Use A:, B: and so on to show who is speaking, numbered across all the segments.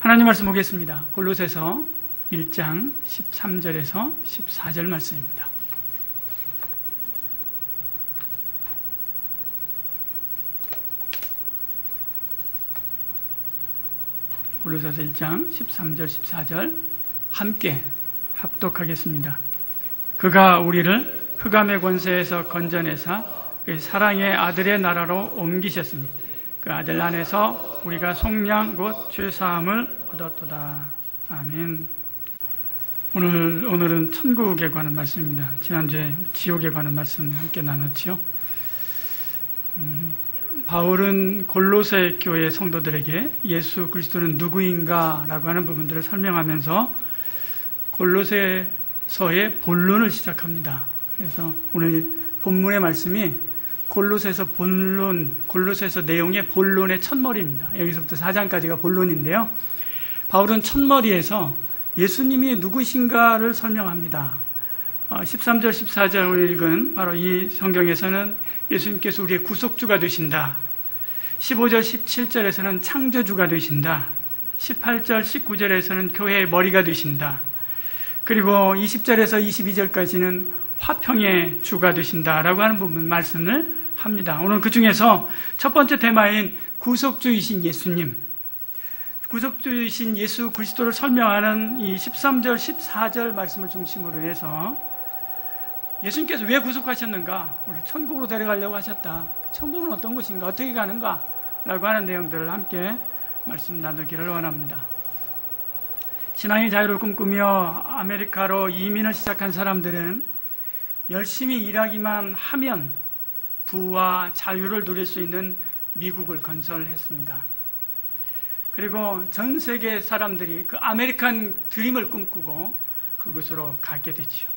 A: 하나님 말씀 보겠습니다. 골로새서 1장 13절에서 14절 말씀입니다. 골로새서 1장 13절 14절 함께 합독하겠습니다. 그가 우리를 흑암의 권세에서 건져내사 그 사랑의 아들의 나라로 옮기셨으니 그 아들 안에서 우리가 속량 곧 죄사함을 얻었도다. 아멘. 오늘은 천국에 관한 말씀입니다. 지난주에 지옥에 관한 말씀 함께 나눴죠. 바울은 골로새 교회 성도들에게 예수 그리스도는 누구인가 라고 하는 부분들을 설명하면서 골로새서의 본론을 시작합니다. 그래서 오늘 본문의 말씀이 골로새서 내용의 본론의 첫머리입니다. 여기서부터 4장까지가 본론인데요. 바울은 첫머리에서 예수님이 누구신가를 설명합니다. 13절, 14절을 읽은 바로 이 성경에서는 예수님께서 우리의 구속주가 되신다. 15절, 17절에서는 창조주가 되신다. 18절, 19절에서는 교회의 머리가 되신다. 그리고 20절에서 22절까지는 화평의 주가 되신다라고 하는 부분 말씀을 합니다. 오늘 그 중에서 첫 번째 테마인 구속주이신 예수님, 구속주이신 예수 그리스도를 설명하는 이 13절, 14절 말씀을 중심으로 해서 예수님께서 왜 구속하셨는가? 우리를 천국으로 데려가려고 하셨다. 천국은 어떤 곳인가? 어떻게 가는가? 라고 하는 내용들을 함께 말씀 나누기를 원합니다. 신앙의 자유를 꿈꾸며 아메리카로 이민을 시작한 사람들은 열심히 일하기만 하면 부와 자유를 누릴 수 있는 미국을 건설했습니다. 그리고 전 세계 사람들이 그 아메리칸 드림을 꿈꾸고 그곳으로 가게 되죠.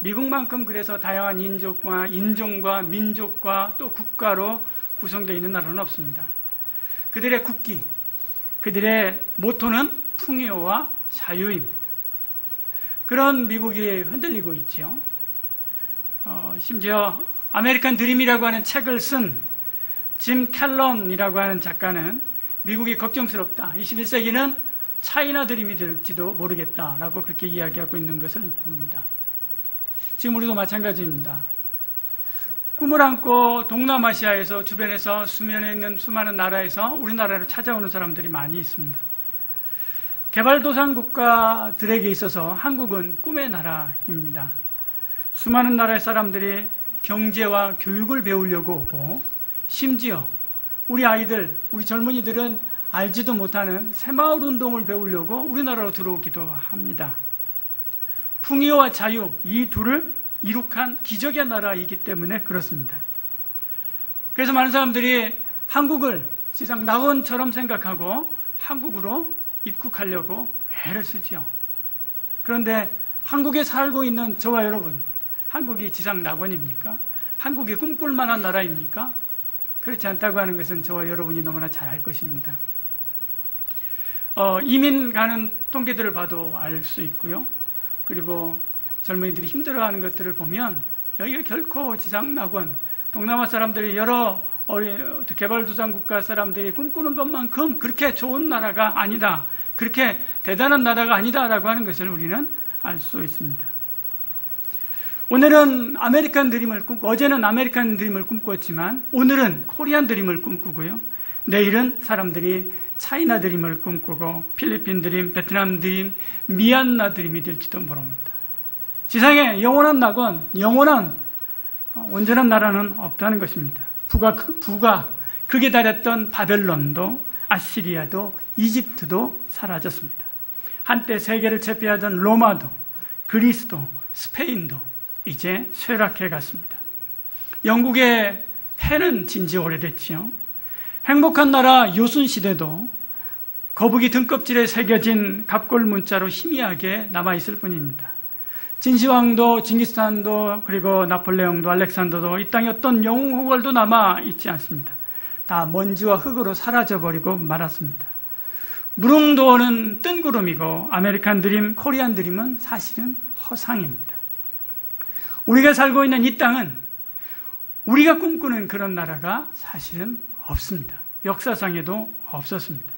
A: 미국만큼 그래서 다양한 인종과 민족과 또 국가로 구성되어 있는 나라는 없습니다. 그들의 국기, 그들의 모토는 풍요와 자유입니다. 그런 미국이 흔들리고 있죠. 심지어 아메리칸 드림이라고 하는 책을 쓴 짐 캘런이라고 하는 작가는 미국이 걱정스럽다. 21세기는 차이나 드림이 될지도 모르겠다라고 그렇게 이야기하고 있는 것을 봅니다. 지금 우리도 마찬가지입니다. 꿈을 안고 동남아시아에서 주변에서 수면에 있는 수많은 나라에서 우리나라로 찾아오는 사람들이 많이 있습니다. 개발도상 국가들에게 있어서 한국은 꿈의 나라입니다. 수많은 나라의 사람들이 경제와 교육을 배우려고 오고 심지어 우리 아이들, 우리 젊은이들은 알지도 못하는 새마을 운동을 배우려고 우리나라로 들어오기도 합니다. 풍요와 자유, 이 둘을 이룩한 기적의 나라이기 때문에 그렇습니다. 그래서 많은 사람들이 한국을 지상 낙원처럼 생각하고 한국으로 입국하려고 애를 쓰지요. 그런데 한국에 살고 있는 저와 여러분, 한국이 지상 낙원입니까? 한국이 꿈꿀 만한 나라입니까? 그렇지 않다고 하는 것은 저와 여러분이 너무나 잘 알 것입니다. 이민 가는 통계들을 봐도 알 수 있고요. 그리고 젊은이들이 힘들어하는 것들을 보면 여기가 결코 지상 낙원, 동남아 사람들이 여러 개발도상 국가 사람들이 꿈꾸는 것만큼 그렇게 좋은 나라가 아니다. 그렇게 대단한 나라가 아니다라고 하는 것을 우리는 알 수 있습니다. 어제는 아메리칸 드림을 꿈꾸었지만 오늘은 코리안 드림을 꿈꾸고요. 내일은 사람들이 차이나 드림을 꿈꾸고 필리핀 드림, 베트남 드림, 미얀마 드림이 될지도 모릅니다. 지상에 영원한 낙원, 영원한 온전한 나라는 없다는 것입니다. 부가 극에 달했던 바벨론도 아시리아도 이집트도 사라졌습니다. 한때 세계를 제패하던 로마도 그리스도, 스페인도 이제 쇠락해 갔습니다. 영국의 해는 진지 오래됐지요. 행복한 나라 요순시대도 거북이 등껍질에 새겨진 갑골 문자로 희미하게 남아있을 뿐입니다. 진시황도 징기스칸도 그리고 나폴레옹도 알렉산더도 이 땅에 어떤 영웅 호걸도 남아있지 않습니다. 다 먼지와 흙으로 사라져버리고 말았습니다. 무릉도원은 뜬구름이고 아메리칸 드림, 코리안 드림은 사실은 허상입니다. 우리가 살고 있는 이 땅은 우리가 꿈꾸는 그런 나라가 사실은 없습니다. 역사상에도 없었습니다.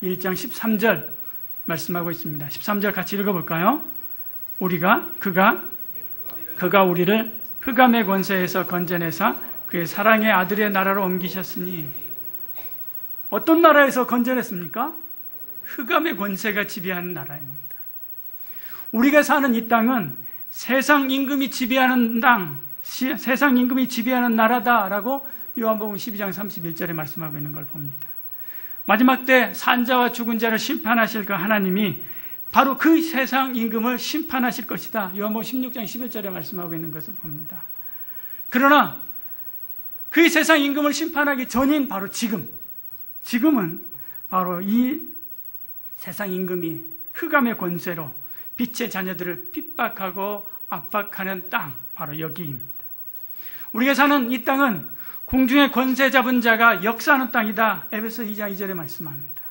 A: 1장 13절 말씀하고 있습니다. 13절 같이 읽어볼까요? 그가 우리를 흑암의 권세에서 건져내사 그의 사랑의 아들의 나라로 옮기셨으니. 어떤 나라에서 건져냈습니까? 흑암의 권세가 지배하는 나라입니다. 우리가 사는 이 땅은 세상 임금이 지배하는 땅, 세상 임금이 지배하는 나라다라고 요한복음 12장 31절에 말씀하고 있는 걸 봅니다. 마지막 때 산자와 죽은 자를 심판하실 그 하나님이 바로 그 세상 임금을 심판하실 것이다. 요한복음 16장 11절에 말씀하고 있는 것을 봅니다. 그러나 그 세상 임금을 심판하기 전인 바로 지금은 바로 이 세상 임금이 흑암의 권세로 빛의 자녀들을 핍박하고 압박하는 땅, 바로 여기입니다. 우리가 사는 이 땅은 공중의 권세 잡은 자가 역사하는 땅이다. 에베소 2장 2절에 말씀합니다.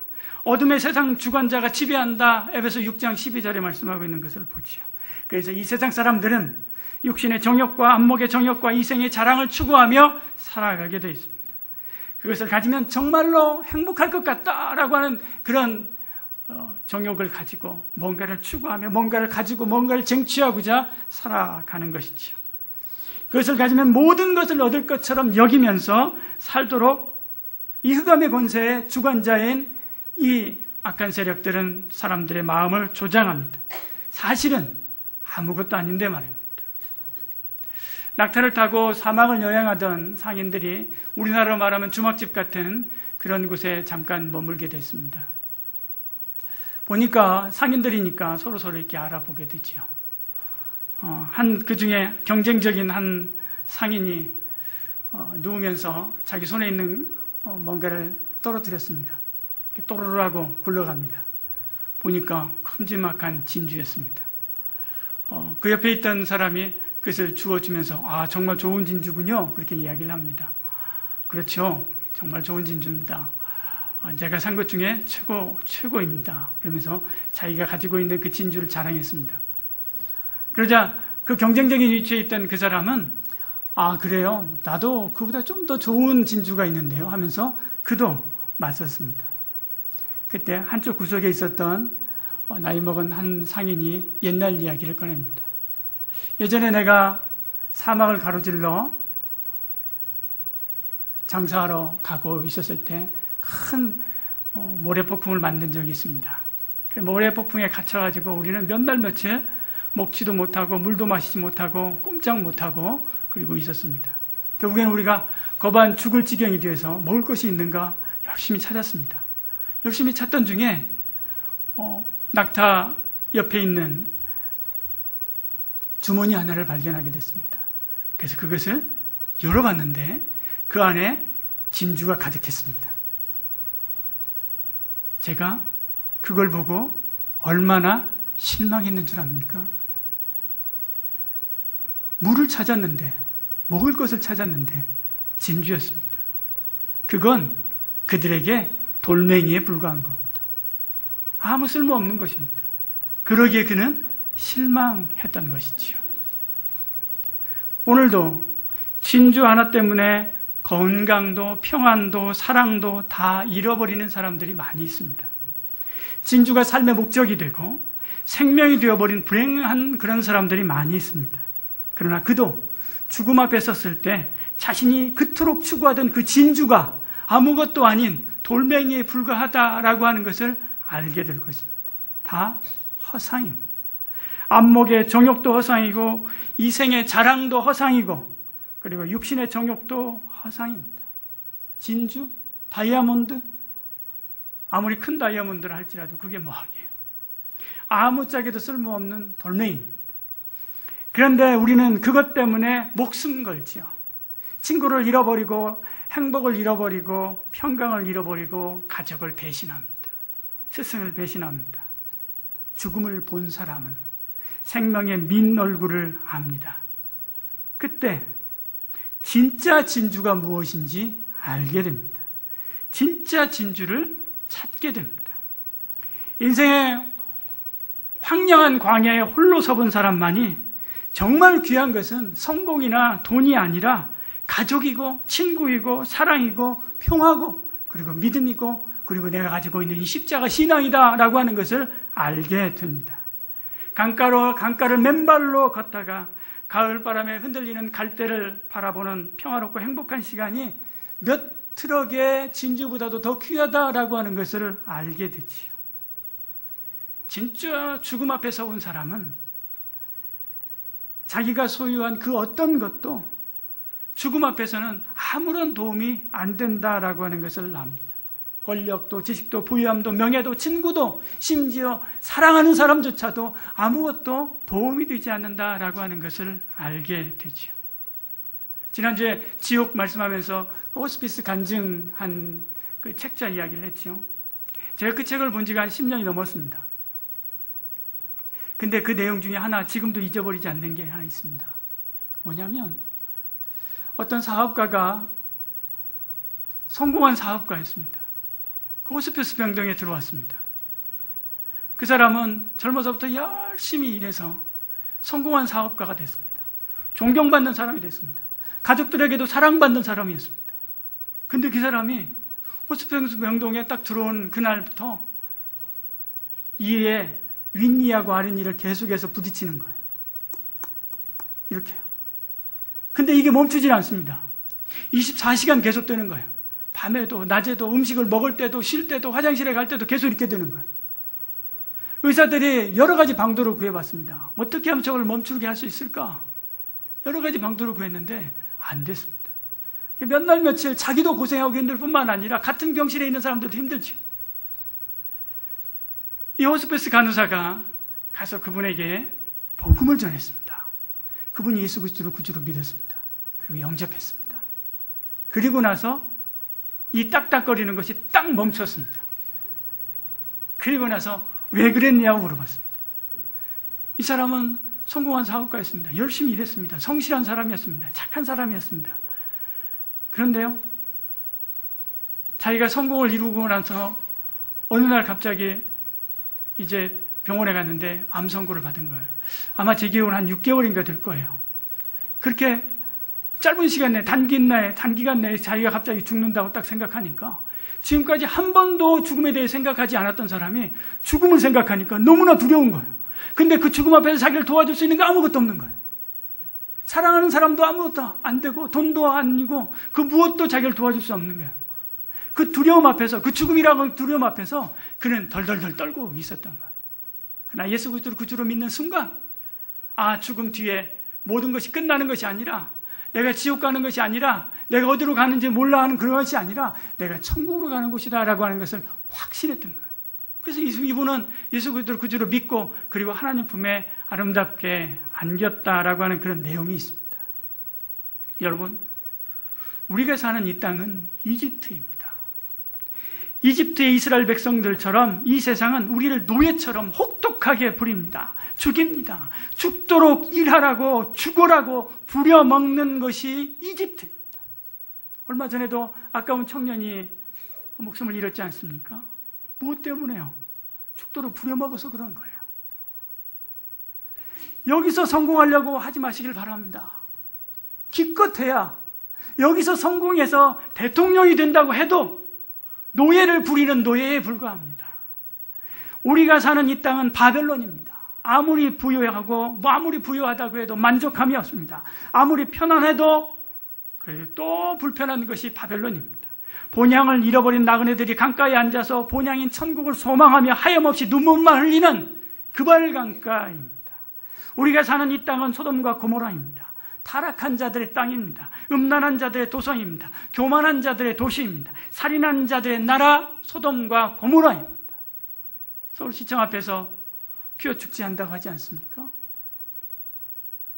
A: 어둠의 세상 주관자가 지배한다. 에베소 6장 12절에 말씀하고 있는 것을 보죠. 그래서 이 세상 사람들은 육신의 정욕과 안목의 정욕과 이생의 자랑을 추구하며 살아가게 되어 있습니다. 그것을 가지면 정말로 행복할 것 같다라고 하는 그런 정욕을 가지고 뭔가를 추구하며 뭔가를 가지고 뭔가를 쟁취하고자 살아가는 것이죠. 그것을 가지면 모든 것을 얻을 것처럼 여기면서 살도록 이 흑암의 권세의 주관자인 이 악한 세력들은 사람들의 마음을 조장합니다. 사실은 아무것도 아닌데 말입니다. 낙타를 타고 사막을 여행하던 상인들이 우리나라로 말하면 주막집 같은 그런 곳에 잠깐 머물게 됐습니다. 보니까 상인들이니까 서로 이렇게 알아보게 되죠. 그 중에 경쟁적인 한 상인이 누우면서 자기 손에 있는 뭔가를 떨어뜨렸습니다. 또르르 하고 굴러갑니다. 보니까 큼지막한 진주였습니다. 그 옆에 있던 사람이 그것을 주워주면서 정말 좋은 진주군요. 그렇게 이야기를 합니다. 그렇죠. 정말 좋은 진주입니다. 제가 산 것 중에 최고입니다. 그러면서 자기가 가지고 있는 그 진주를 자랑했습니다. 그러자 그 경쟁적인 위치에 있던 그 사람은 그래요? 나도 그보다 좀 더 좋은 진주가 있는데요 하면서 그도 맞섰습니다. 그때 한쪽 구석에 있었던 나이 먹은 한 상인이 옛날 이야기를 꺼냅니다. 예전에 내가 사막을 가로질러 장사하러 가고 있었을 때 큰 모래폭풍을 만든 적이 있습니다. 모래폭풍에 갇혀가지고 우리는 몇 날 며칠 먹지도 못하고 물도 마시지 못하고 꼼짝 못하고 그리고 있었습니다. 결국에는 우리가 거반 죽을 지경이 되어서 먹을 것이 있는가 열심히 찾았습니다. 열심히 찾던 중에 낙타 옆에 있는 주머니 하나를 발견하게 됐습니다. 그래서 그것을 열어봤는데 그 안에 진주가 가득했습니다. 제가 그걸 보고 얼마나 실망했는 줄 압니까? 물을 찾았는데, 먹을 것을 찾았는데 진주였습니다. 그건 그들에게 돌멩이에 불과한 겁니다. 아무 쓸모없는 것입니다. 그러기에 그는 실망했던 것이지요. 오늘도 진주 하나 때문에 건강도 평안도 사랑도 다 잃어버리는 사람들이 많이 있습니다. 진주가 삶의 목적이 되고 생명이 되어버린 불행한 그런 사람들이 많이 있습니다. 그러나 그도 죽음 앞에 섰을 때 자신이 그토록 추구하던 그 진주가 아무것도 아닌 돌멩이에 불과하다라고 하는 것을 알게 될 것입니다. 다 허상입니다. 안목의 정욕도 허상이고 이생의 자랑도 허상이고 그리고 육신의 정욕도 허상입니다. 진주, 다이아몬드, 아무리 큰 다이아몬드를 할지라도 그게 뭐하게요. 아무짝에도 쓸모없는 돌멩이입니다. 그런데 우리는 그것 때문에 목숨 걸지요. 친구를 잃어버리고 행복을 잃어버리고 평강을 잃어버리고 가족을 배신합니다. 스승을 배신합니다. 죽음을 본 사람은 생명의 민 얼굴을 압니다. 그때 진짜 진주가 무엇인지 알게 됩니다. 진짜 진주를 찾게 됩니다. 인생의 황량한 광야에 홀로 서본 사람만이 정말 귀한 것은 성공이나 돈이 아니라 가족이고 친구이고 사랑이고 평화고 그리고 믿음이고 그리고 내가 가지고 있는 이 십자가 신앙이다라고 하는 것을 알게 됩니다. 강가를 맨발로 걷다가 가을바람에 흔들리는 갈대를 바라보는 평화롭고 행복한 시간이 몇 트럭의 진주보다도 더 귀하다라고 하는 것을 알게 되지요. 진짜 죽음 앞에 서온 사람은 자기가 소유한 그 어떤 것도 죽음 앞에서는 아무런 도움이 안 된다라고 하는 것을 압니다. 권력도 지식도 부유함도 명예도 친구도 심지어 사랑하는 사람조차도 아무것도 도움이 되지 않는다라고 하는 것을 알게 되죠. 지난주에 지옥 말씀하면서 호스피스 간증한 그 책자 이야기를 했죠. 제가 그 책을 본 지가 한 10년이 넘었습니다. 근데 그 내용 중에 하나 지금도 잊어버리지 않는 게 하나 있습니다. 뭐냐면 어떤 사업가가 성공한 사업가였습니다. 그 호스피스 병동에 들어왔습니다. 그 사람은 젊어서부터 열심히 일해서 성공한 사업가가 됐습니다. 존경받는 사람이 됐습니다. 가족들에게도 사랑받는 사람이었습니다. 근데 그 사람이 호스피스 병동에 딱 들어온 그날부터 이에 윗니하고 아랫니를 계속해서 부딪히는 거예요. 이렇게요. 근데 이게 멈추질 않습니다. 24시간 계속되는 거예요. 밤에도 낮에도 음식을 먹을 때도 쉴 때도 화장실에 갈 때도 계속 이렇게 되는 거예요. 의사들이 여러 가지 방도를 구해봤습니다. 어떻게 하면 저걸 멈추게 할 수 있을까? 여러 가지 방도를 구했는데 안 됐습니다. 몇 날 며칠 자기도 고생하고 힘들 뿐만 아니라 같은 병실에 있는 사람들도 힘들죠. 이 호스피스 간호사가 가서 그분에게 복음을 전했습니다. 그분이 예수 그리스도를 구주로 믿었습니다. 그리고 영접했습니다. 그리고 나서 이 딱딱거리는 것이 딱 멈췄습니다. 그리고 나서 왜 그랬냐고 물어봤습니다. 이 사람은 성공한 사업가였습니다. 열심히 일했습니다. 성실한 사람이었습니다. 착한 사람이었습니다. 그런데요, 자기가 성공을 이루고 나서 어느 날 갑자기 이제 병원에 갔는데 암 선고를 받은 거예요. 아마 제 기억으로는 한 6개월인가 될 거예요. 그렇게 짧은 시간 내에 단기간 내에 자기가 갑자기 죽는다고 딱 생각하니까 지금까지 한 번도 죽음에 대해 생각하지 않았던 사람이 죽음을 생각하니까 너무나 두려운 거예요. 근데 그 죽음 앞에서 자기를 도와줄 수 있는 게 아무것도 없는 거예요. 사랑하는 사람도 아무것도 안 되고 돈도 아니고 그 무엇도 자기를 도와줄 수 없는 거예요. 그 두려움 앞에서, 그 죽음이라는 두려움 앞에서 그는 덜덜덜 떨고 있었던 거예요. 그러나 예수 그리스도를 구주로 믿는 순간, 아, 죽음 뒤에 모든 것이 끝나는 것이 아니라, 내가 지옥 가는 것이 아니라, 내가 어디로 가는지 몰라 하는 그런 것이 아니라 내가 천국으로 가는 곳이다 라고 하는 것을 확신했던 거예요. 그래서 이분은 예수 그리스도를 구주로 믿고 그리고 하나님 품에 아름답게 안겼다라고 하는 그런 내용이 있습니다. 여러분, 우리가 사는 이 땅은 이집트입니다. 이집트의 이스라엘 백성들처럼 이 세상은 우리를 노예처럼 혹독하게 부립니다. 죽입니다. 죽도록 일하라고 죽으라고 부려먹는 것이 이집트입니다. 얼마 전에도 아까운 청년이 목숨을 잃었지 않습니까? 무엇 때문에요? 죽도록 부려먹어서 그런 거예요. 여기서 성공하려고 하지 마시길 바랍니다. 기껏해야 여기서 성공해서 대통령이 된다고 해도 노예를 부리는 노예에 불과합니다. 우리가 사는 이 땅은 바벨론입니다. 아무리 부유하고 아무리 부유하다고 해도 만족함이 없습니다. 아무리 편안해도 또 불편한 것이 바벨론입니다. 본향을 잃어버린 나그네들이 강가에 앉아서 본향인 천국을 소망하며 하염없이 눈물만 흘리는 그발강가입니다. 우리가 사는 이 땅은 소돔과 고모라입니다. 타락한 자들의 땅입니다. 음란한 자들의 도성입니다. 교만한 자들의 도시입니다. 살인한 자들의 나라 소돔과 고모라입니다. 서울시청 앞에서 피어 축제한다고 하지 않습니까?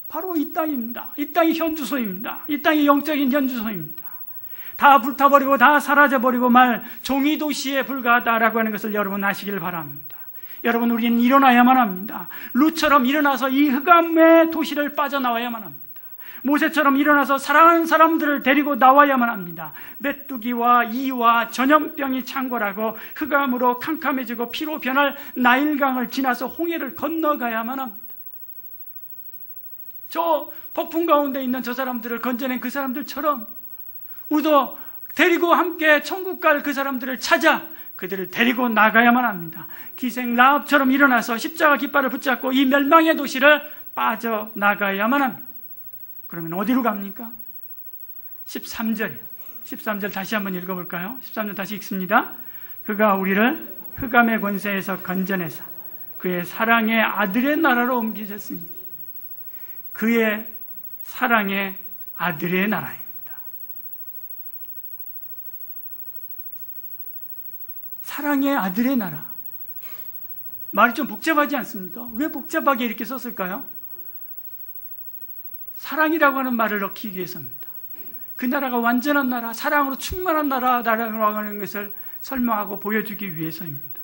A: 바로 이 땅입니다. 이 땅이 현주소입니다. 이 땅이 영적인 현주소입니다. 다 불타버리고 다 사라져버리고 말 종이도시에 불과하다라고 하는 것을 여러분 아시길 바랍니다. 여러분, 우리는 일어나야만 합니다. 룻처럼 일어나서 이 흑암의 도시를 빠져나와야만 합니다. 모세처럼 일어나서 사랑하는 사람들을 데리고 나와야만 합니다. 메뚜기와 이와 전염병이 창궐하고 흑암으로 캄캄해지고 피로 변할 나일강을 지나서 홍해를 건너가야만 합니다. 저 폭풍 가운데 있는 저 사람들을 건져낸 그 사람들처럼 우리도 데리고 함께 천국 갈 그 사람들을 찾아 그들을 데리고 나가야만 합니다. 기생 라합처럼 일어나서 십자가 깃발을 붙잡고 이 멸망의 도시를 빠져나가야만 합니다. 그러면 어디로 갑니까? 13절이요. 13절 다시 한번 읽어볼까요? 13절 다시 읽습니다. 그가 우리를 흑암의 권세에서 건져내사 그의 사랑의 아들의 나라로 옮기셨으니, 그의 사랑의 아들의 나라입니다. 사랑의 아들의 나라. 말이 좀 복잡하지 않습니까? 왜 복잡하게 이렇게 썼을까요? 사랑이라고 하는 말을 넣기 위해서입니다. 그 나라가 완전한 나라, 사랑으로 충만한 나라라고 하는 것을 설명하고 보여주기 위해서입니다.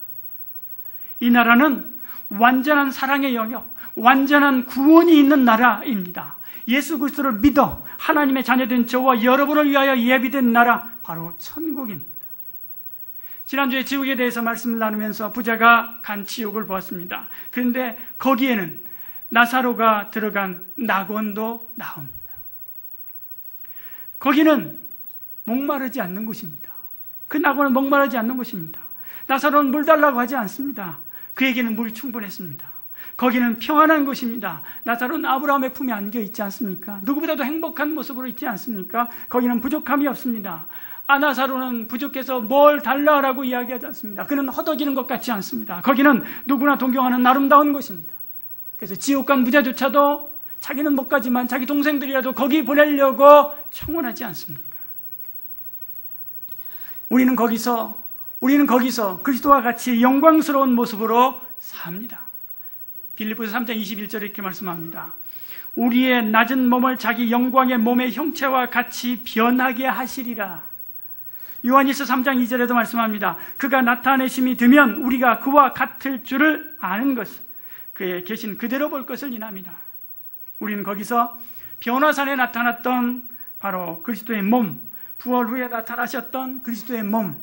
A: 이 나라는 완전한 사랑의 영역, 완전한 구원이 있는 나라입니다. 예수 그리스도를 믿어 하나님의 자녀된 저와 여러분을 위하여 예비된 나라, 바로 천국입니다. 지난주에 지옥에 대해서 말씀을 나누면서 부자가 간 지옥을 보았습니다. 그런데 거기에는 나사로가 들어간 낙원도 나옵니다. 거기는 목마르지 않는 곳입니다. 그 낙원은 목마르지 않는 곳입니다. 나사로는 물 달라고 하지 않습니다. 그에게는 물이 충분했습니다. 거기는 평안한 곳입니다. 나사로는 아브라함의 품에 안겨 있지 않습니까? 누구보다도 행복한 모습으로 있지 않습니까? 거기는 부족함이 없습니다. 나사로는 부족해서 뭘 달라라고 이야기하지 않습니다. 그는 허덕이는 것 같지 않습니다. 거기는 누구나 동경하는 아름다운 곳입니다. 그래서 지옥 간 부자조차도 자기는 못 가지만 자기 동생들이라도 거기 보내려고 청원하지 않습니까? 우리는 거기서 그리스도와 같이 영광스러운 모습으로 삽니다. 빌립보서 3장 21절에 이렇게 말씀합니다. 우리의 낮은 몸을 자기 영광의 몸의 형체와 같이 변하게 하시리라. 요한일서 3장 2절에도 말씀합니다. 그가 나타내심이 되면 우리가 그와 같을 줄을 아는 것은 그의 계신 그대로 볼 것을 인합니다. 우리는 거기서 변화산에 나타났던 바로 그리스도의 몸, 부활 후에 나타나셨던 그리스도의 몸,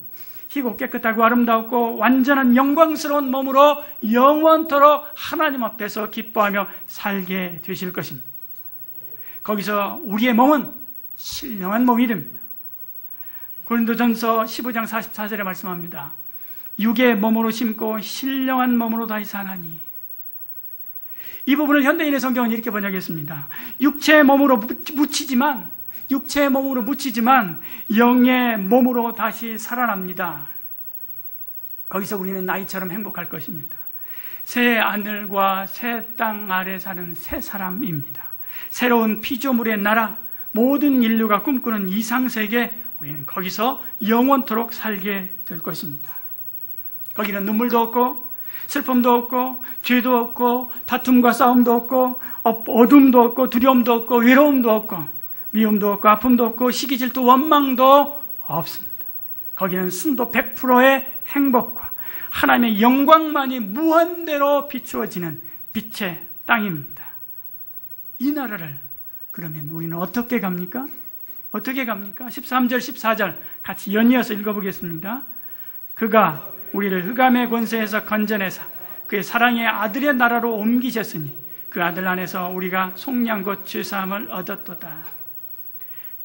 A: 희고 깨끗하고 아름답고 완전한 영광스러운 몸으로 영원토록 하나님 앞에서 기뻐하며 살게 되실 것입니다. 거기서 우리의 몸은 신령한 몸이 됩니다. 고린도전서 15장 44절에 말씀합니다. 육의 몸으로 심고 신령한 몸으로 다시 사나니. 이 부분을 현대인의 성경은 이렇게 번역했습니다. 육체의 몸으로 묻히지만 영의 몸으로 다시 살아납니다. 거기서 우리는 나이처럼 행복할 것입니다. 새 하늘과 새 땅 아래 사는 새 사람입니다. 새로운 피조물의 나라, 모든 인류가 꿈꾸는 이상세계, 우리는 거기서 영원토록 살게 될 것입니다. 거기는 눈물도 없고 슬픔도 없고 죄도 없고 다툼과 싸움도 없고 어둠도 없고 두려움도 없고 외로움도 없고 미움도 없고 아픔도 없고 시기 질투 원망도 없습니다. 거기는 순도 100%의 행복과 하나님의 영광만이 무한대로 비추어지는 빛의 땅입니다. 이 나라를 그러면 우리는 어떻게 갑니까? 13절, 14절 같이 연이어서 읽어보겠습니다. 그가 우리를 흑암의 권세에서 건져내사 그의 사랑의 아들의 나라로 옮기셨으니 그 아들 안에서 우리가 속량 곧 죄사함을 얻었도다.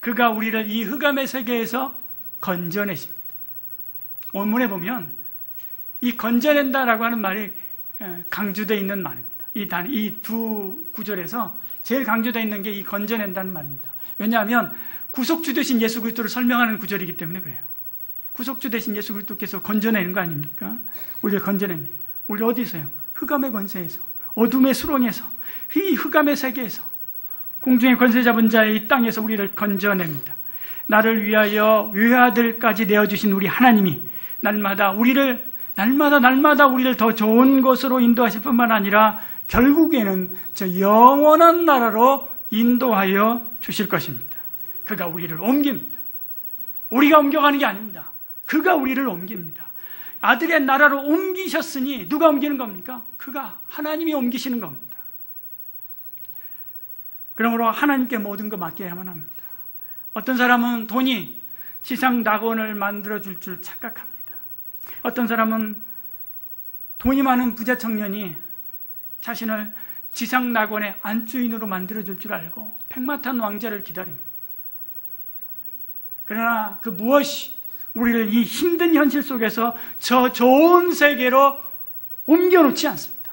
A: 그가 우리를 이 흑암의 세계에서 건져내십니다. 원문에 보면 이 건져낸다라고 하는 말이 강조되어 있는 말입니다. 이 두 구절에서 제일 강조되어 있는 게 이 건져낸다는 말입니다. 왜냐하면 구속주 되신 예수 그리스도를 설명하는 구절이기 때문에 그래요. 구속주 되신 예수 그리스도께서 건져내는 거 아닙니까? 우리를 건져냅니다. 우리 어디서요? 흑암의 권세에서, 어둠의 수렁에서, 이 흑암의 세계에서, 공중의 권세 잡은 자의 이 땅에서 우리를 건져냅니다. 나를 위하여 외아들까지 내어주신 우리 하나님이 날마다 우리를 더 좋은 곳으로 인도하실 뿐만 아니라 결국에는 저 영원한 나라로 인도하여 주실 것입니다. 그가 우리를 옮깁니다. 우리가 옮겨가는 게 아닙니다. 그가 우리를 옮깁니다. 아들의 나라로 옮기셨으니 누가 옮기는 겁니까? 그가, 하나님이 옮기시는 겁니다. 그러므로 하나님께 모든 거 맡겨야만 합니다. 어떤 사람은 돈이 지상 낙원을 만들어줄 줄 착각합니다. 어떤 사람은 돈이 많은 부자 청년이 자신을 지상 낙원의 안주인으로 만들어줄 줄 알고 백마탄 왕자를 기다립니다. 그러나 그 무엇이 우리를 이 힘든 현실 속에서 저 좋은 세계로 옮겨놓지 않습니다.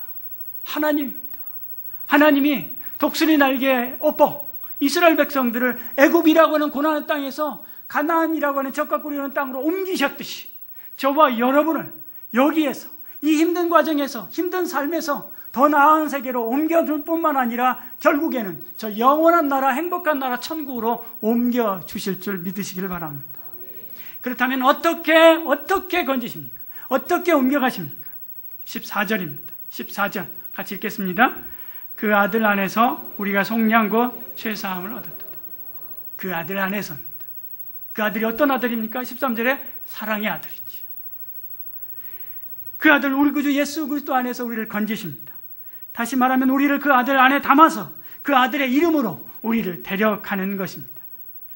A: 하나님입니다. 하나님이 독수리 날개에 업어 이스라엘 백성들을 애굽이라고 하는 고난의 땅에서 가나안이라고 하는 젖과 꿀이 흐르는 땅으로 옮기셨듯이 저와 여러분을 여기에서 이 힘든 과정에서 힘든 삶에서 더 나은 세계로 옮겨줄 뿐만 아니라 결국에는 저 영원한 나라, 행복한 나라, 천국으로 옮겨주실 줄 믿으시길 바랍니다. 그렇다면 어떻게 건지십니까? 어떻게 옮겨가십니까? 14절입니다. 14절 같이 읽겠습니다. 그 아들 안에서 우리가 속량과 죄사함을 얻었다. 그 아들 안에서입니다. 그 아들이 어떤 아들입니까? 13절에 사랑의 아들이지. 그 아들 우리 구주 예수 그리스도 안에서 우리를 건지십니다. 다시 말하면 우리를 그 아들 안에 담아서 그 아들의 이름으로 우리를 데려가는 것입니다.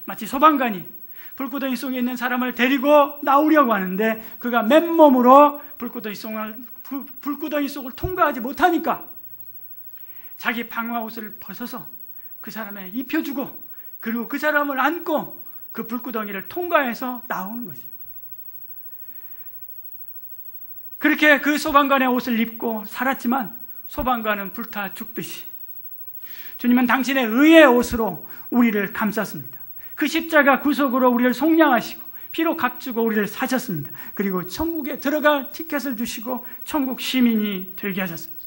A: 마치 소방관이 불구덩이 속에 있는 사람을 데리고 나오려고 하는데 그가 맨몸으로 불구덩이 속을 통과하지 못하니까 자기 방화 옷을 벗어서 그 사람에 입혀주고 그리고 그 사람을 안고 그 불구덩이를 통과해서 나오는 것입니다. 그렇게 그 소방관의 옷을 입고 살았지만 소방관은 불타 죽듯이 주님은 당신의 의의 옷으로 우리를 감쌌습니다. 그 십자가 구속으로 우리를 속량하시고 피로 값주고 우리를 사셨습니다. 그리고 천국에 들어갈 티켓을 주시고 천국 시민이 되게 하셨습니다.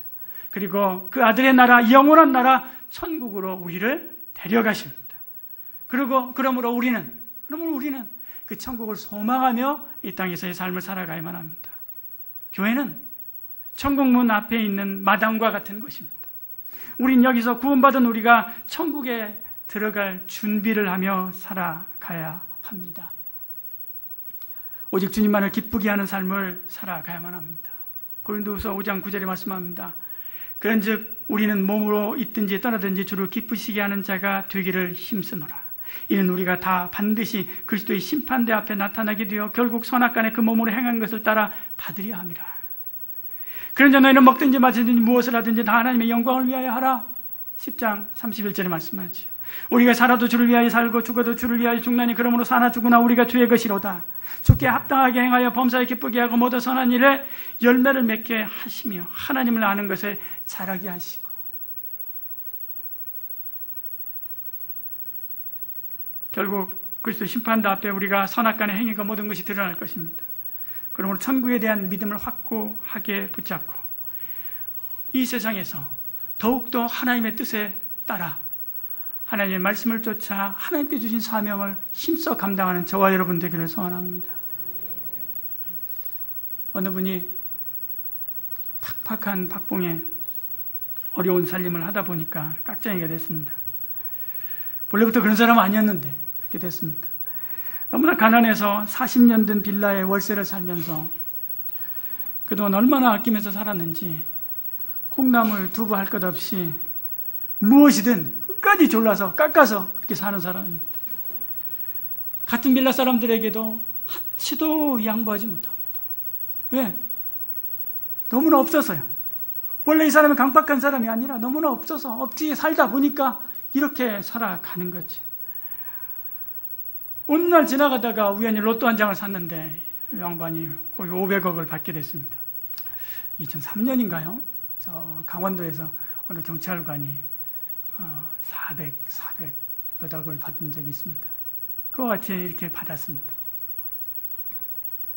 A: 그리고 그 아들의 나라, 영원한 나라 천국으로 우리를 데려가십니다. 그러므로 우리는 그 천국을 소망하며 이 땅에서의 삶을 살아가야만 합니다. 교회는 천국문 앞에 있는 마당과 같은 것입니다. 우린 여기서 구원받은 우리가 천국에 들어갈 준비를 하며 살아가야 합니다. 오직 주님만을 기쁘게 하는 삶을 살아가야만 합니다. 고린도후서 5장 9절에 말씀합니다. 그런즉 우리는 몸으로 있든지 떠나든지 주를 기쁘시게 하는 자가 되기를 힘쓰노라. 이는 우리가 다 반드시 그리스도의 심판대 앞에 나타나게 되어 결국 선악간에 그 몸으로 행한 것을 따라 받으려 함이라. 그런즉 너희는 먹든지 마시든지 무엇을 하든지 다 하나님의 영광을 위하여 하라. 10장 31절에 말씀하지요. 우리가 살아도 주를 위하여 살고 죽어도 주를 위하여 죽나니 그러므로 사나 죽으나 우리가 주의 것이로다. 주께 합당하게 행하여 범사에 기쁘게 하고 모두 선한 일에 열매를 맺게 하시며 하나님을 아는 것에 자라게 하시고. 결국 그리스도 심판대 앞에 우리가 선악간의 행위가 모든 것이 드러날 것입니다. 그러므로 천국에 대한 믿음을 확고하게 붙잡고 이 세상에서 더욱더 하나님의 뜻에 따라 하나님의 말씀을 쫓아 하나님께 주신 사명을 힘써 감당하는 저와 여러분 되기를 소원합니다. 어느 분이 팍팍한 박봉에 어려운 살림을 하다 보니까 깍쟁이가 됐습니다. 본래부터 그런 사람은 아니었는데 그렇게 됐습니다. 너무나 가난해서 40년 된 빌라에 월세를 살면서 그동안 얼마나 아끼면서 살았는지 콩나물, 두부 할 것 없이 무엇이든 끝까지 졸라서 깎아서 그렇게 사는 사람입니다. 같은 빌라 사람들에게도 한치도 양보하지 못합니다. 왜? 너무나 없어서요. 원래 이 사람은 강박한 사람이 아니라 너무나 없어서 없지 살다 보니까 이렇게 살아가는 거죠. 어느 날 지나가다가 우연히 로또 한 장을 샀는데 양반이 거의 500억을 받게 됐습니다. 2003년인가요? 저 강원도에서 어느 경찰관이 400 몇 억을 받은 적이 있습니다. 그와 같이 이렇게 받았습니다.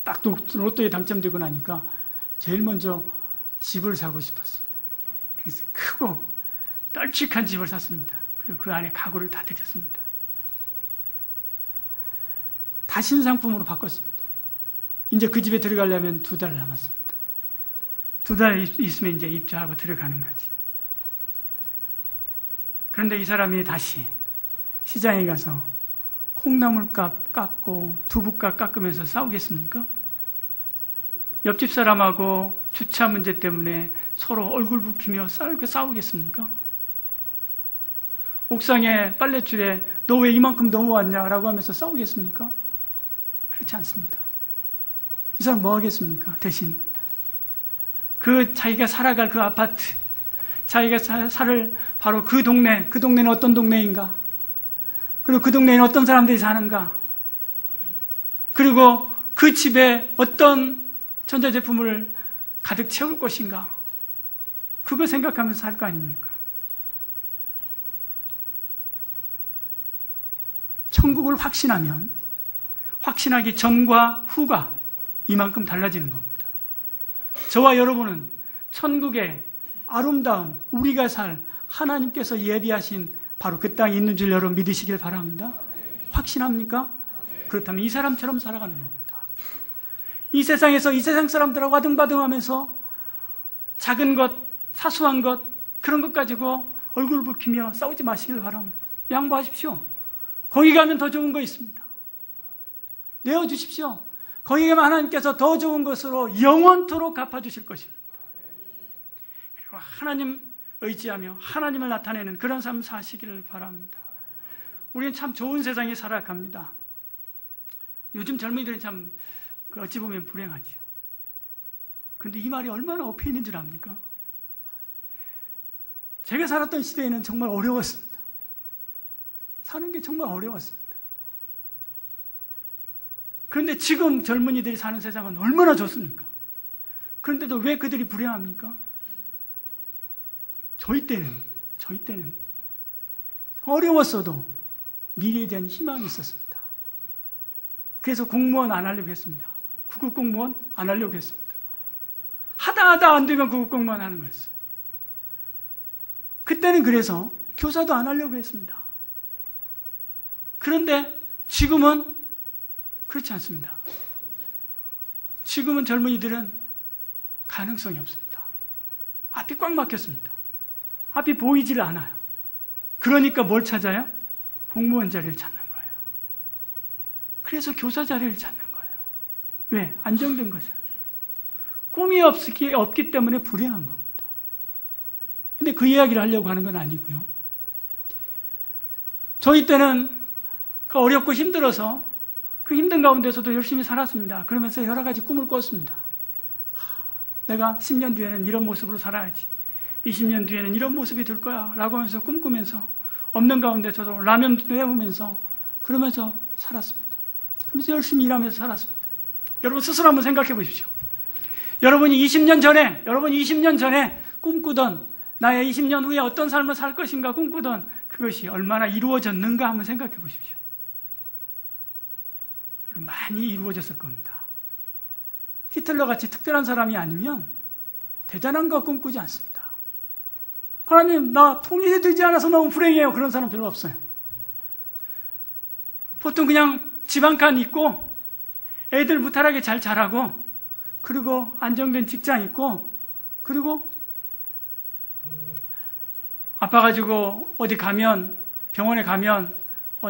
A: 딱 로또에 당첨되고 나니까 제일 먼저 집을 사고 싶었습니다. 그래서 크고 널찍한 집을 샀습니다. 그리고 그 안에 가구를 다 들였습니다. 다 신상품으로 바꿨습니다. 이제 그 집에 들어가려면 2달 남았습니다. 2달 있으면 이제 입주하고 들어가는 거지. 그런데 이 사람이 다시 시장에 가서 콩나물값 깎고 두부값 깎으면서 싸우겠습니까? 옆집 사람하고 주차 문제 때문에 서로 얼굴 붉히며 싸우겠습니까? 옥상에 빨랫줄에 너 왜 이만큼 넘어왔냐라고 하면서 싸우겠습니까? 그렇지 않습니다. 이 사람 뭐 하겠습니까? 대신 자기가 살아갈 그 아파트, 자기가 살 바로 그 동네는 어떤 동네인가? 그리고 그 동네에는 어떤 사람들이 사는가? 그리고 그 집에 어떤 전자제품을 가득 채울 것인가? 그거 생각하면서 살 거 아닙니까? 천국을 확신하면 확신하기 전과 후가 이만큼 달라지는 겁니다. 저와 여러분은 천국의 아름다운 우리가 살 하나님께서 예비하신 바로 그 땅에 있는 줄 여러분 믿으시길 바랍니다. 확신합니까? 그렇다면 이 사람처럼 살아가는 겁니다. 이 세상에서 이 세상 사람들하고 아등바등하면서 작은 것, 사소한 것, 그런 것 가지고 얼굴 붉히며 싸우지 마시길 바랍니다. 양보하십시오. 거기 가면 더 좋은 거 있습니다. 내어주십시오. 거기 가면 하나님께서 더 좋은 것으로 영원토록 갚아주실 것입니다. 그리고 하나님 의지하며 하나님을 나타내는 그런 삶 사시기를 바랍니다. 우리는 참 좋은 세상에 살아갑니다. 요즘 젊은이들은 참 어찌 보면 불행하죠. 그런데 이 말이 얼마나 엎여 있는 줄 압니까? 제가 살았던 시대에는 정말 어려웠습니다. 사는 게 정말 어려웠습니다. 그런데 지금 젊은이들이 사는 세상은 얼마나 좋습니까? 그런데도 왜 그들이 불행합니까? 저희 때는 어려웠어도 미래에 대한 희망이 있었습니다. 그래서 공무원 안 하려고 했습니다. 구급 공무원 안 하려고 했습니다. 하다 안 되면 구급 공무원 하는 거였어요. 그때는 그래서 교사도 안 하려고 했습니다. 그런데 지금은 그렇지 않습니다. 지금은 젊은이들은 가능성이 없습니다. 앞이 꽉 막혔습니다. 앞이 보이질 않아요. 그러니까 뭘 찾아요? 공무원 자리를 찾는 거예요. 그래서 교사 자리를 찾는 거예요. 왜? 안정된 거죠. 꿈이 없기 때문에 불행한 겁니다. 근데 그 이야기를 하려고 하는 건 아니고요. 저희 때는 어렵고 힘들어서 그 힘든 가운데서도 열심히 살았습니다. 그러면서 여러 가지 꿈을 꿨습니다. 내가 10년 뒤에는 이런 모습으로 살아야지. 20년 뒤에는 이런 모습이 될 거야. 라고 하면서 꿈꾸면서 없는 가운데서도 라면도 해보면서 그러면서 살았습니다. 그러면서 열심히 일하면서 살았습니다. 여러분 스스로 한번 생각해 보십시오. 여러분이 20년 전에 꿈꾸던 나의 20년 후에 어떤 삶을 살 것인가 꿈꾸던 그것이 얼마나 이루어졌는가 한번 생각해 보십시오. 많이 이루어졌을 겁니다. 히틀러같이 특별한 사람이 아니면 대단한 거 꿈꾸지 않습니다. 하나님, 나 통일이 되지 않아서 너무 불행해요. 그런 사람 별로 없어요. 보통 그냥 집 한 칸 있고 애들 무탈하게 잘 자라고 그리고 안정된 직장 있고 그리고 아파가지고 어디 가면 병원에 가면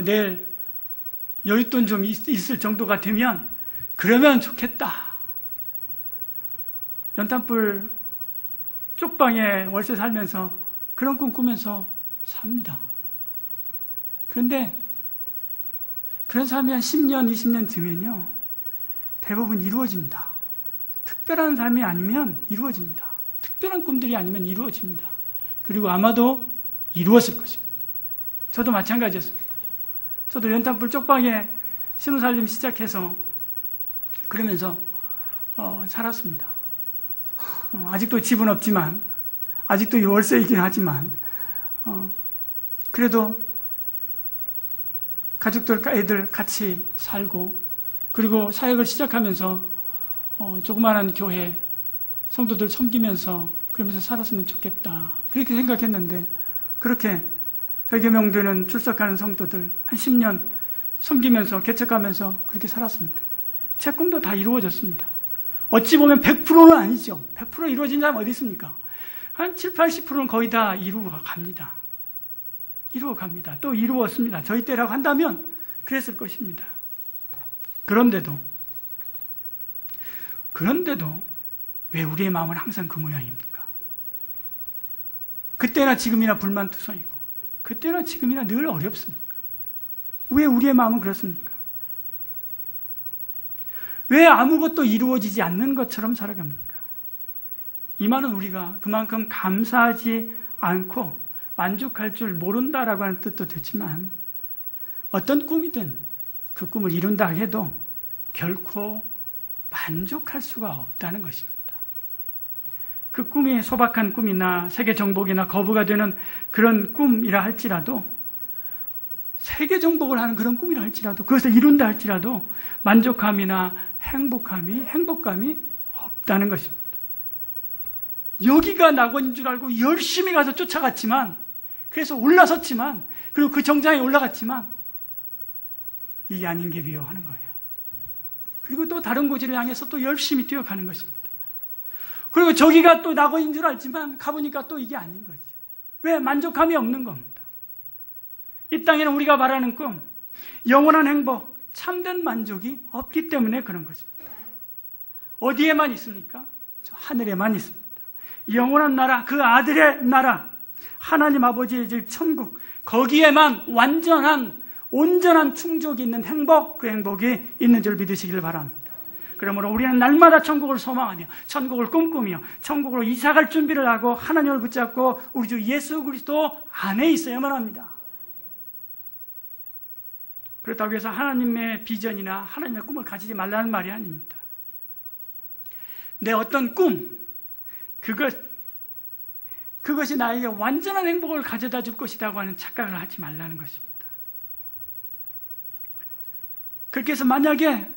A: 내일 여윳돈 좀 있을 정도가 되면 그러면 좋겠다. 연탄불 쪽방에 월세 살면서 그런 꿈 꾸면서 삽니다. 그런데 그런 삶이 한 10년, 20년 뒤면요 대부분 이루어집니다. 특별한 삶이 아니면 이루어집니다. 특별한 꿈들이 아니면 이루어집니다. 그리고 아마도 이루었을 것입니다. 저도 마찬가지였습니다. 저도 연탄불 쪽방에 신혼살림 시작해서 그러면서 살았습니다. 아직도 집은 없지만 아직도 월세이긴 하지만 그래도 가족들, 애들 같이 살고 그리고 사역을 시작하면서 조그마한 교회 성도들 섬기면서 그러면서 살았으면 좋겠다. 그렇게 생각했는데 그렇게 100여 명 되는 출석하는 성도들 한 10년 섬기면서 개척하면서 그렇게 살았습니다. 제 꿈도 다 이루어졌습니다. 어찌 보면 100%는 아니죠. 100% 이루어진 사람 어디 있습니까? 한 7, 80%는 거의 다 이루어갑니다. 이루어갑니다. 또 이루었습니다. 저희 때라고 한다면 그랬을 것입니다. 그런데도 왜 우리의 마음은 항상 그 모양입니까? 그때나 지금이나 불만투성이고 그때나 지금이나 늘 어렵습니까? 왜 우리의 마음은 그렇습니까? 왜 아무것도 이루어지지 않는 것처럼 살아갑니까? 이 말은 우리가 그만큼 감사하지 않고 만족할 줄 모른다라고 하는 뜻도 되지만 어떤 꿈이든 그 꿈을 이룬다 해도 결코 만족할 수가 없다는 것입니다. 그 꿈이 소박한 꿈이나 세계 정복이나 거부가 되는 그런 꿈이라 할지라도, 세계 정복을 하는 그런 꿈이라 할지라도, 그것을 이룬다 할지라도 만족함이나 행복감이 없다는 것입니다. 여기가 낙원인 줄 알고 열심히 가서 쫓아갔지만, 그래서 올라섰지만, 그리고 그 정상에 올라갔지만 이게 아닌 게 비요하는 거예요. 그리고 또 다른 고지를 향해서 또 열심히 뛰어가는 것입니다. 그리고 저기가 또 낙원인 줄 알지만 가보니까 또 이게 아닌 거죠. 왜? 만족함이 없는 겁니다. 이 땅에는 우리가 말하는 꿈, 영원한 행복, 참된 만족이 없기 때문에 그런 것입니다. 어디에만 있습니까? 저 하늘에만 있습니다. 영원한 나라, 그 아들의 나라, 하나님 아버지의 집 천국, 거기에만 온전한 충족이 있는 행복, 그 행복이 있는 줄 믿으시길 바랍니다. 그러므로 우리는 날마다 천국을 소망하며 천국을 꿈꾸며 천국으로 이사갈 준비를 하고 하나님을 붙잡고 우리 주 예수 그리스도 안에 있어야만 합니다. 그렇다고 해서 하나님의 비전이나 하나님의 꿈을 가지지 말라는 말이 아닙니다. 내 어떤 꿈, 그것이 나에게 완전한 행복을 가져다 줄 것이라고 하는 착각을 하지 말라는 것입니다. 그렇게 해서 만약에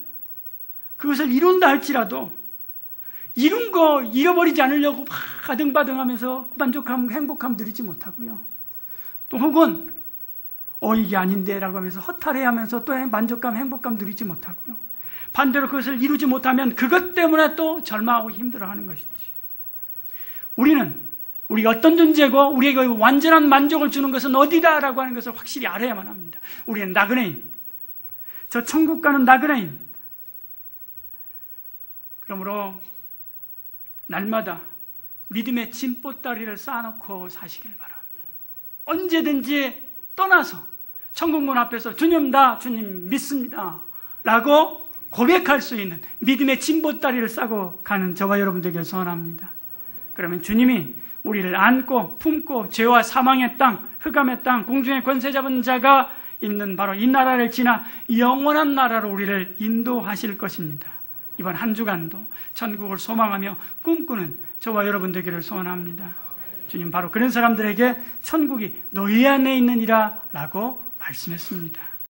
A: 그것을 이룬다 할지라도 이룬 거 잃어버리지 않으려고 막 아등바등하면서 만족함, 행복함 누리지 못하고요. 또 혹은 이게 아닌데 라고 하면서 허탈해하면서 또 만족감, 행복감 누리지 못하고요. 반대로 그것을 이루지 못하면 그것 때문에 또 절망하고 힘들어하는 것이지. 우리가 어떤 존재고 우리에게 완전한 만족을 주는 것은 어디다라고 하는 것을 확실히 알아야만 합니다. 우리는 나그네인, 저 천국 가는 나그네인. 그러므로 날마다 믿음의 진보다리를 쌓아놓고 사시길 바랍니다. 언제든지 떠나서 천국문 앞에서 주님 믿습니다 라고 고백할 수 있는 믿음의 진보다리를 싸고 가는 저와 여러분들에게 소원합니다. 그러면 주님이 우리를 안고 품고 죄와 사망의 땅, 흑암의 땅, 공중의 권세 잡은 자가 있는 바로 이 나라를 지나 영원한 나라로 우리를 인도하실 것입니다. 이번 한 주간도 천국을 소망하며 꿈꾸는 저와 여러분 되기를 소원합니다. 주님 바로 그런 사람들에게 천국이 너희 안에 있느니라 라고 말씀했습니다.